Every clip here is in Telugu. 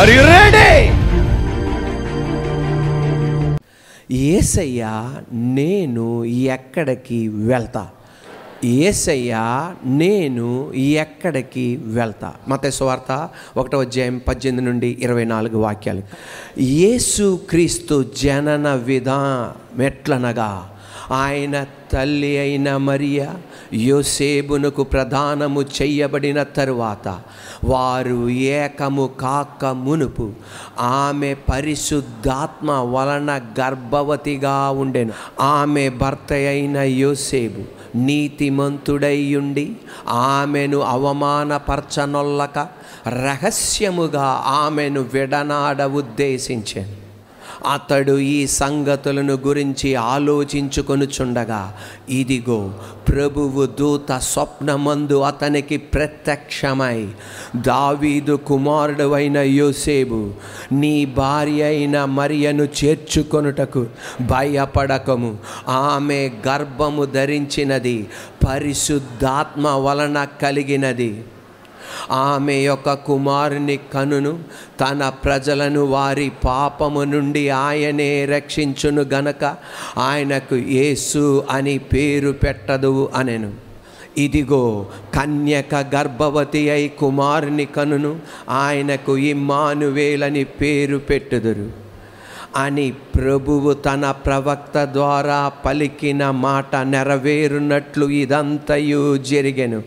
Are you ready? యేసయ్యా నేను ఎక్కడికి వెళ్తా? యేసయ్యా నేను ఎక్కడికి వెళ్తా? మత్తయి సువార్త 1:18 నుండి 24 వాక్యాలు. యేసు క్రీస్తు జనన విధానమెట్లనగా ఆయన తల్లి అయిన మరియ యోసేపునకు ప్రదానము చెయ్యబడిన తరువాత వారు ఏకము కాక మునుపు ఆమె పరిశుద్ధాత్మ వలన గర్భవతిగా ఉండెను. ఆమె భర్త అయిన యోసేపు నీతిమంతుడైయుండి ఆమెను అవమానపరచనొల్లక రహస్యముగా ఆమెను విడనాడ ఉద్దేశించెను. అతడు ఈ సంగతులను గురించి ఆలోచించుకొనుచుండగా ఇదిగో ప్రభువు దూత స్వప్నమందు అతనికి ప్రత్యక్షమై, దావీదు కుమారుడు అయిన యోసేపు, నీ భార్య అయిన మరియను చేర్చుకొనుటకు భయపడకము. ఆమె గర్భము ధరించినది పరిశుద్ధాత్మ వలన కలిగినది. ఆమె యొక్క కుమారుని కనును. తన ప్రజలను వారి పాపము నుండి ఆయనే రక్షించును గనక ఆయనకు యేసు అని పేరు పెట్టదు అనెను. ఇదిగో కన్యక గర్భవతి అయి కుమారుని కనును. ఆయనకు ఇమ్మానువేలని పేరు పెట్టుదురు అని ప్రభువు తన ప్రవక్త ద్వారా పలికిన మాట నెరవేరునట్లు ఇదంతయు జరిగెను.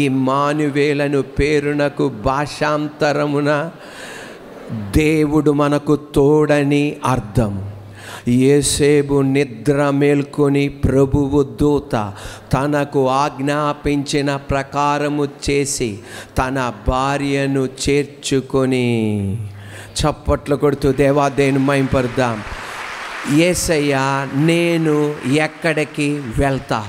ఇమ్మానువేలను పేరునకు భాషాంతరమున దేవుడు మనకు తోడని అర్థం. యోసేపు నిద్ర మేల్కొని ప్రభువు దూత తనకు ఆజ్ఞాపించిన ప్రకారము చేసి తన భార్యను చేర్చుకొని, చప్పట్లు కొడుతూ దేవాదేవుని మహిమపరుద్దాం. యేసయ్యా నేను ఎక్కడికి వెళ్తా?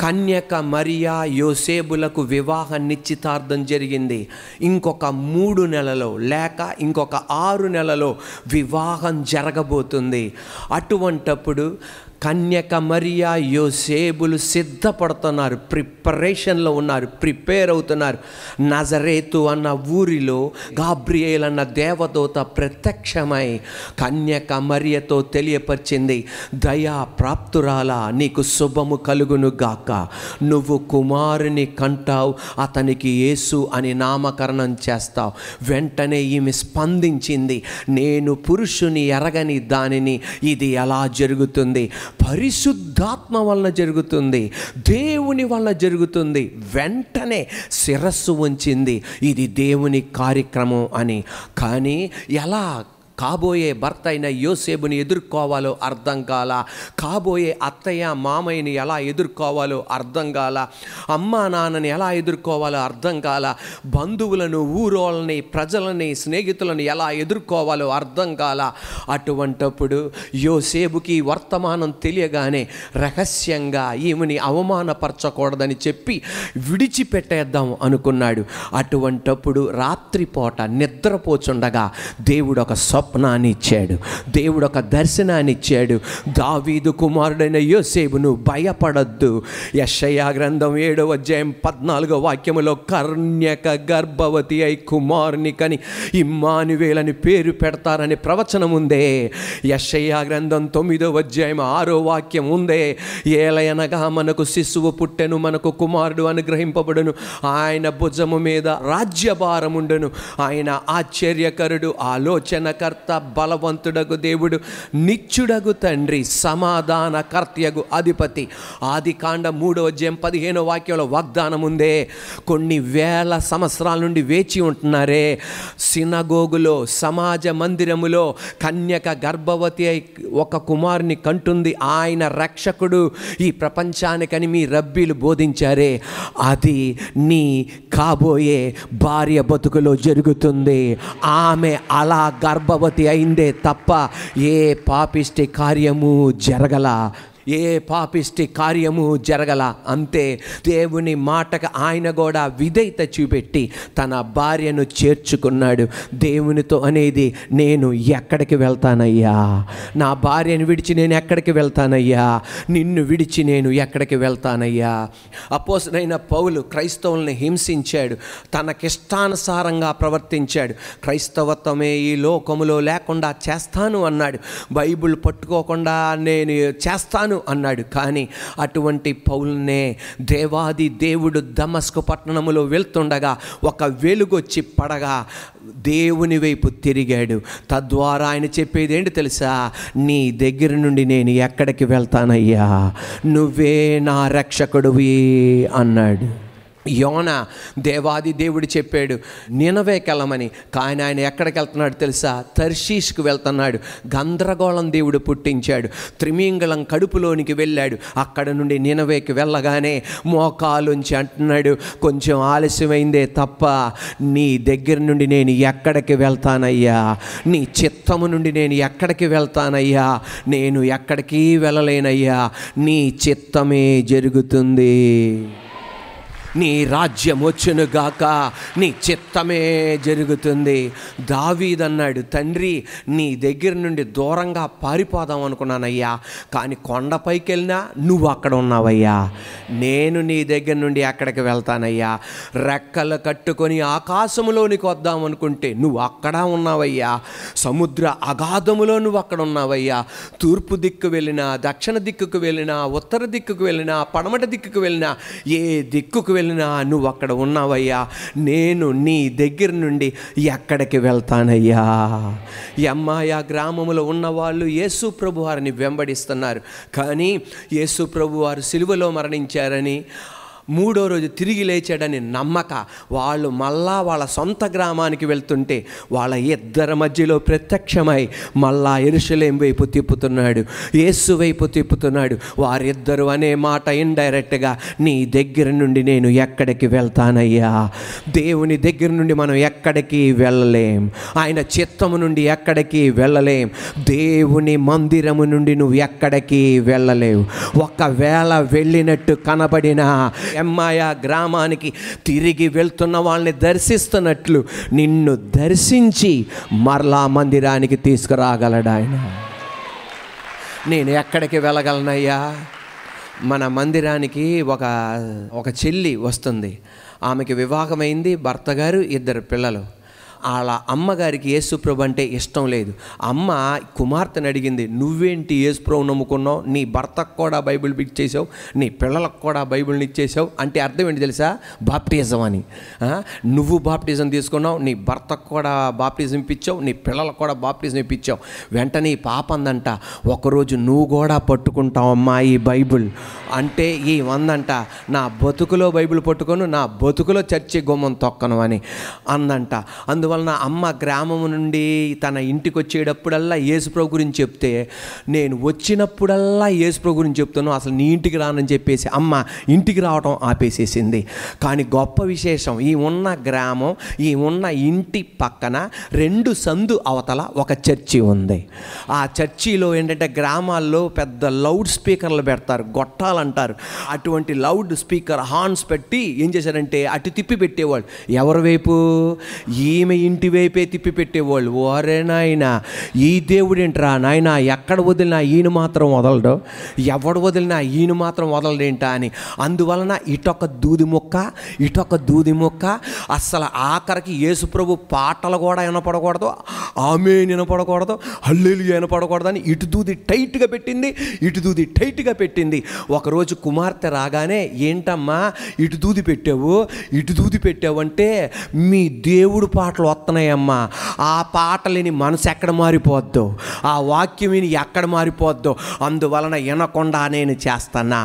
కన్యక మరియా యోసేపులకు వివాహ నిశ్చితార్థం జరిగింది. ఇంకొక 3 నెలలో లేక ఇంకొక 6 నెలలో వివాహం జరగబోతుంది. అటువంటప్పుడు కన్యక మరియా యోసేపులు సిద్ధపడుతున్నారు, ప్రిపరేషన్లో ఉన్నారు, ప్రిపేర్ అవుతున్నారు. నజరేతు అన్న ఊరిలో గాబ్రియేల్ అన్న దేవదూత ప్రత్యక్షమై కన్యక మరియతో తెలియపరిచింది, దయా ప్రాప్తురాలా నీకు శుభము కలుగును గాక, నువ్వు కుమారుని కంటావు, అతనికి యేసు అని నామకరణం చేస్తావు. వెంటనే ఈమె స్పందించింది, నేను పురుషుని ఎరగని దానిని ఇది ఎలా జరుగుతుంది? పరిశుద్ధాత్మ వలన జరుగుతుంది, దేవుని వలన జరుగుతుంది. వెంటనే శిరస్సు వంచింది, ఇది దేవుని కార్యక్రమం అని. కానీ ఎలా కాబోయే భర్త అయిన యోసేపుని ఎదుర్కోవాలో అర్థం కాల, కాబోయే అత్తయ్య మామయ్యని ఎలా ఎదుర్కోవాలో అర్థం కాల, అమ్మా నాన్నని ఎలా ఎదుర్కోవాలో అర్థం కాల, బంధువులను, ఊరోళ్ళని, ప్రజలని, స్నేహితులను ఎలా ఎదుర్కోవాలో అర్థం కాల. అటువంటప్పుడు యోసేపుకి వర్తమానం తెలియగానే రహస్యంగా ఈమెని అవమానపరచకూడదని చెప్పి విడిచిపెట్టేద్దాం అనుకున్నాడు. అటువంటప్పుడు రాత్రిపూట నిద్రపోచుండగా దేవుడు ఒక స్వప్నాన్ని ఇచ్చాడు, దేవుడు ఒక దర్శనాన్ని ఇచ్చాడు. దావీదు కుమారుడైన యోసేపును భయపడొద్దు. యెషయా గ్రంథం 7:14 వాక్యములో కన్యక గర్భవతి అయి కుమారుని కని ఇమ్మానువేలని పేరు పెడతారని ప్రవచనం ఉందే. యెషయా గ్రంథం 9:6 వాక్యం ఉందే, ఏలయనగా మనకు శిశువు పుట్టెను, మనకు కుమారుడు అనుగ్రహింపబడును, ఆయన భుజము మీద రాజ్యభారముండును, ఆయన ఆశ్చర్యకరుడు, ఆలోచనకర్త, బలవంతుడగు దేవుడు, నిత్యుడగు తండ్రి, సమాధానకర్తయగు అధిపతి. ఆదికాండం 3:15 వాక్యంలో వాగ్దానం ఉందే. కొన్ని వేల సంవత్సరాల నుండి వేచి ఉంటున్నారే. సినగోగులో, సమాజ మందిరములో కన్యక గర్భవతి అయి ఒక కుమారుని కంటుంది, ఆయన రక్షకుడు ఈ ప్రపంచానికని మీ రబ్బీలు బోధించారే, అది నీ కాబోయే భార్య బతుకులో జరుగుతుంది. ఆమె అలా గర్భవతి అయిందే తప్ప ఏ పాపిష్టి కార్యము జరగల. ఏ పాపిష్టి కార్యము జరగల. అంతే, దేవుని మాటకు ఆయన కూడా విధేయత చూపెట్టి తన భార్యను చేర్చుకున్నాడు. దేవునితో అనేది, నేను ఎక్కడికి వెళ్తానయ్యా, నా భార్యను విడిచి నేను ఎక్కడికి వెళ్తానయ్యా, నిన్ను విడిచి నేను ఎక్కడికి వెళ్తానయ్యా. అపోస్తలుడైన పౌలు క్రైస్తవుల్ని హింసించాడు, తనకిష్టానుసారంగా ప్రవర్తించాడు. క్రైస్తవత్వమే ఈ లోకములో లేకుండా చేస్తాను అన్నాడు. బైబిల్ పట్టుకోకుండా నేను చేస్తాను అన్నాడు. కానీ అటువంటి పౌలునే దేవాది దేవుడు దమస్కు పట్టణములో వెళ్తుండగా ఒక వెలుగొచ్చి పడగా దేవుని వైపు తిరిగాడు. తద్వారా ఆయన చెప్పేది ఏంటి తెలుసా? నీ దగ్గర నుండి నేను ఎక్కడికి వెళ్తానయ్యా, నువ్వే నా రక్షకుడివి అన్నాడు. యోనా దేవాది దేవుడు చెప్పాడు నినవేకి వెళ్ళమని, కానీ ఆయన ఎక్కడికి వెళ్తున్నాడు తెలుసా? తర్షీష్కు వెళ్తున్నాడు. గందరగోళం దేవుడు పుట్టించాడు. త్రిమింగళం కడుపులోనికి వెళ్ళాడు. అక్కడ నుండి నినవేకి వెళ్ళగానే మోకాలుంచి అంటున్నాడు, కొంచెం ఆలస్యమైందే తప్ప నీ దగ్గర నుండి నేను ఎక్కడికి వెళ్తానయ్యా, నీ చిత్తము నుండి నేను ఎక్కడికి వెళ్తానయ్యా, నేను ఎక్కడికి వెళ్ళలేనయ్యా, నీ చిత్తమే జరుగుతుంది, నీ రాజ్యం వచ్చునుగాక, నీ చిత్తమే జరుగుతుంది. దావీదు అన్నాడు, తండ్రి నీ దగ్గర నుండి దూరంగా పారిపోదాం అనుకున్నానయ్యా, కానీ కొండపైకి వెళ్ళినా నువ్వు అక్కడ ఉన్నావయ్యా, నేను నీ దగ్గర నుండి ఎక్కడికి వెళ్తానయ్యా, రెక్కలు కట్టుకొని ఆకాశములోనికి వద్దాం అనుకుంటే నువ్వు అక్కడ ఉన్నావయ్యా, సముద్ర అగాధములో నువ్వు అక్కడ ఉన్నావయ్యా, తూర్పు దిక్కు వెళ్ళినా, దక్షిణ దిక్కుకు వెళ్ళినా, ఉత్తర దిక్కుకు వెళ్ళినా, పడమట దిక్కుకు వెళ్ళినా, ఏ దిక్కుకు వెళ్ళినా నువ్వు అక్కడ ఉన్నావయ్యా, నేను నీ దగ్గర నుండి ఎక్కడికి వెళ్తానయ్యా. యమ్మాయ గ్రామములో ఉన్నవాళ్ళు యేసు ప్రభు వారిని వెంబడిస్తున్నారు. కానీ యేసు ప్రభు వారు సిలువలో మరణించారని, మూడో రోజు తిరిగి లేచాడని నమ్మక వాళ్ళు మళ్ళా వాళ్ళ సొంత గ్రామానికి వెళ్తుంటే వాళ్ళ ఇద్దరి మధ్యలో ప్రత్యక్షమై మళ్ళా యెరూషలేం వైపు తిప్పుతున్నాడు, యేసు వైపు తిప్పుతున్నాడు. వారిద్దరు అనే మాట ఇండైరెక్ట్గా, నీ దగ్గర నుండి నేను ఎక్కడికి వెళ్తానయ్యా. దేవుని దగ్గర నుండి మనం ఎక్కడికి వెళ్ళలేం, ఆయన చిత్తము నుండి ఎక్కడికి వెళ్ళలేం, దేవుని మందిరము నుండి నువ్వు ఎక్కడికి వెళ్ళలేవు. ఒకవేళ వెళ్ళినట్టు కనబడినా యమ్మాయ గ్రామానికి తిరిగి వెళ్తున్న వాళ్ళని దర్శిస్తున్నట్లు నిన్ను దర్శించి మరలా మందిరానికి తీసుకురాగలడు ఆయన. నేను ఎక్కడికి వెళ్ళగలనయ్యా? మన మందిరానికి ఒక చెల్లి వస్తుంది. ఆమెకి వివాహమైంది, భర్త గారు, 2 పిల్లలు. వాళ్ళ అమ్మగారికి యేసుప్రభు అంటే ఇష్టం లేదు. అమ్మ కుమార్తెను అడిగింది, నువ్వేంటి యేసుప్రభు నమ్ముకున్నావు, నీ భర్తకు కూడా బైబిల్ ఇచ్చేసావు, నీ పిల్లలకు కూడా బైబిల్ని ఇచ్చేసావు అంటే అర్థం ఏంటి తెలుసా? బాప్టిజం అని. నువ్వు బాప్టిజం తీసుకున్నావు, నీ భర్తకు కూడా బాప్టిజం ఇప్పించావు, నీ పిల్లలకు కూడా బాప్టిజం ఇప్పించావు. వెంటనే ఈ పాప అందంట, ఒకరోజు నువ్వు కూడా పట్టుకుంటావు అమ్మా ఈ బైబిల్ అంటే. ఈ వందంట, నా బతుకులో బైబిల్ పట్టుకోను, నా బతుకులో చర్చి గుమ్మం తొక్కను అని అందంట. అందువలన అమ్మ గ్రామం నుండి తన ఇంటికి వచ్చేటప్పుడల్లా యేసుప్రభు గురించి చెప్తే, నేను వచ్చినప్పుడల్లా యేసుప్రభు గురించి చెప్తాను, అసలు నీ ఇంటికి రానని చెప్పేసి అమ్మ ఇంటికి రావటం ఆపేసేసింది. కానీ గొప్ప విశేషం, ఈ ఉన్న గ్రామం, ఈ ఉన్న ఇంటి పక్కన 2 సందు అవతల ఒక చర్చి ఉంది. ఆ చర్చిలో ఏంటంటే గ్రామాల్లో పెద్ద లౌడ్ స్పీకర్లు పెడతారు, గొట్టాలంటారు. అటువంటి లౌడ్ స్పీకర్ హార్న్స్ పెట్టి ఏం చేశారంటే అటు తిప్పి పెట్టేవాళ్ళు. ఎవరి వైపు? ఈమె ఇంటి వైపే తిప్పి పెట్టేవాళ్ళు. ఓరే నాయన, ఈ దేవుడు ఏంట్రా నాయన, ఎక్కడ వదిలినా ఈయన మాత్రం వదలడు, ఎవడు వదిలినా ఈయన మాత్రం వదలడేంటా అని. అందువలన ఇటొక దూది మొక్క, ఇటొక దూది మొక్క. అస్సలు ఆఖరికి యేసుప్రభు పాటలు కూడా వినపడకూడదు, ఆమేన్ వినపడకూడదు, హల్లెలూయా వినపడకూడదు అని ఇటు దూది టైట్గా పెట్టింది, ఇటు దూది టైట్గా పెట్టింది. ఒకరోజు కుమార్తె రాగానే, ఏంటమ్మా ఇటు దూది పెట్టావు, ఇటు దూది పెట్టావు అంటే, మీ దేవుడు పాటలు వస్తున్నాయమ్మా, ఆ పాటలని మనసు ఎక్కడ మారిపోద్దో, ఆ వాక్యం విని ఎక్కడ మారిపోద్దో, అందువలన వినకుండా నేను చేస్తానా.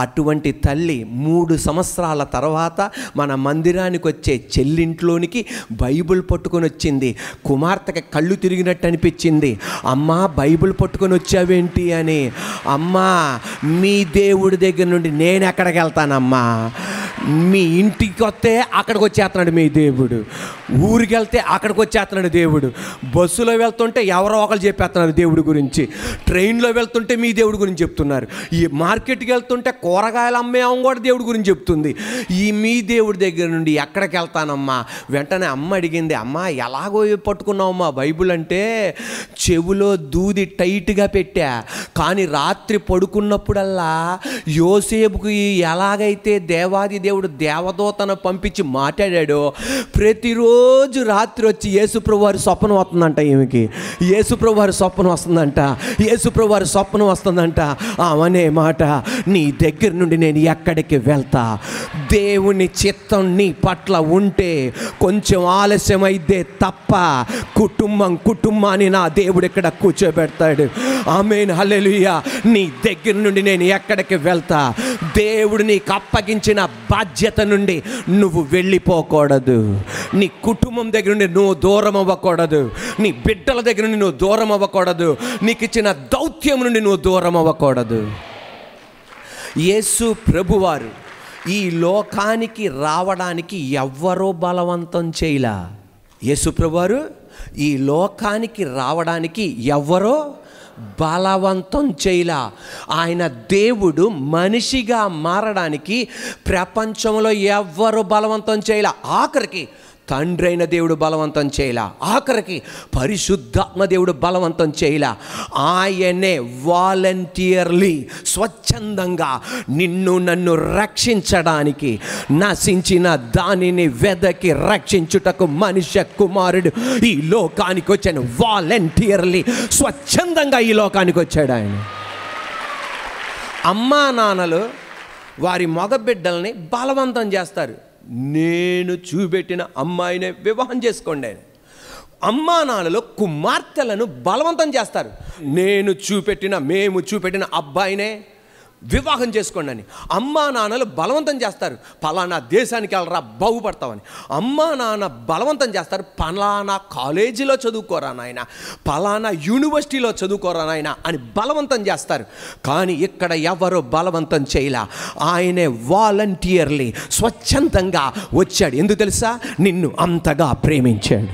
అటువంటి తల్లి 3 సంవత్సరాల తర్వాత మన మందిరానికి వచ్చే చెల్లింట్లోనికి బైబిల్ పట్టుకొని వచ్చింది. కుమార్తెకి కళ్ళు తిరిగినట్టు అనిపించింది. అమ్మా బైబిల్ పట్టుకొని వచ్చావేంటి అని. అమ్మా మీ దేవుడి దగ్గర నుండి నేను ఎక్కడికి వెళ్తానమ్మా, మీ ఇంటికి వస్తే అక్కడికి వచ్చేస్తున్నాడు మీ దేవుడు. ఊరికి వెళ్తే అక్కడికి వచ్చేస్తున్నాడు దేవుడు. బస్సులో వెళ్తుంటే ఎవరో ఒకరు చెప్పేస్తున్నారు దేవుడి గురించి. ట్రైన్లో వెళ్తుంటే మీ దేవుడి గురించి చెప్తున్నారు. ఈ మార్కెట్కి వెళ్తుంటే కూరగాయలు అమ్మే అమ్మ కూడా దేవుడి గురించి చెప్తుంది. ఈ మీ దేవుడి దగ్గర నుండి ఎక్కడికి వెళ్తానమ్మా? వెంటనే అమ్మ అడిగింది, అమ్మ ఎలాగో పట్టుకున్నావమ్మా బైబుల్ అంటే? చెవులో దూది టైట్గా పెట్టా, కానీ రాత్రి పడుకున్నప్పుడల్లా యోసేపుకి ఎలాగైతే దేవాది దేవుడు దేవదూతను పంపించి మాట్లాడాడో, ప్రతిరోజు రాత్రి వచ్చి యేసుప్రభు వారి స్వప్నం వస్తుందంట. ఈమెకి యేసుప్రభు వారి స్వప్నం వస్తుందంట. యేసుప్రభు వారి స్వప్నం వస్తుందంట. అవనే మాట, నీ దగ్గర నుండి నేను ఎక్కడికి వెళ్తా? దేవుని చిత్తం నీ పట్ల ఉంటే కొంచెం ఆలస్యం అయితే తప్ప కుటుంబాన్ని నా దేవుడు ఇక్కడ కూర్చోబెడతాడు. ఆమేన్, హల్లెలూయా. నీ దగ్గర నుండి నేను ఎక్కడికి వెళ్తా? దేవుడు నీకు అప్పగించిన బాధ్యత నుండి నువ్వు వెళ్ళిపోకూడదు. నీ కుటుంబం దగ్గర నుండి నువ్వు దూరం అవ్వకూడదు. నీ బిడ్డల దగ్గర నుండి నువ్వు దూరం అవ్వకూడదు. నీకు ఇచ్చిన దౌత్యం నుండి నువ్వు దూరం అవ్వకూడదు. యేసు ప్రభువారు ఈ లోకానికి రావడానికి ఎవ్వరో బలవంతం చేయలా. యేసు ప్రభువారు ఈ లోకానికి రావడానికి ఎవ్వరో బలవంతం చేయలా. ఆయన దేవుడు మనిషిగా మారడానికి ప్రపంచంలో ఎవ్వరు బలవంతం చేయలా. ఆఖరికి తండ్రి అయిన దేవుడు బలవంతం చేయలా. ఆఖరికి పరిశుద్ధాత్మ దేవుడు బలవంతం చేయలా. ఆయనే వాలంటీర్లీ స్వచ్ఛందంగా నిన్ను నన్ను రక్షించడానికి, నశించిన దానిని వెదకి రక్షించుటకు మనిషి కుమారుడు ఈ లోకానికి వచ్చాను. వాలంటీర్లీ స్వచ్ఛందంగా ఈ లోకానికి వచ్చాడు ఆయన. అమ్మా నాన్నలు వారి మగ బిడ్డల్ని బలవంతం చేస్తారు. నేను చూపెట్టిన అమ్మాయినే వివాహం చేసుకోండి అని. అమ్మా నాన్నలు కుమార్తెలను బలవంతం చేస్తారు. మేము చూపెట్టిన అబ్బాయినే వివాహం చేసుకోండి అని. అమ్మా నాన్నలు బలవంతం చేస్తారు. పలానా దేశానికి వెళ్ళరా బాగుపడతామని. అమ్మా నాన్న బలవంతం చేస్తారు. పలానా కాలేజీలో చదువుకోరా నాయన, పలానా యూనివర్సిటీలో చదువుకోరా నాయన అని బలవంతం చేస్తారు. కానీ ఇక్కడ ఎవరు బలవంతం చేయలా. ఆయనే వాలంటీర్లీ స్వచ్ఛందంగా వచ్చాడు. ఎందుకు తెలుసా? నిన్ను అంతగా ప్రేమించాడు.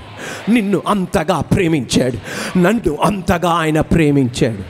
నన్ను అంతగా ఆయన ప్రేమించాడు.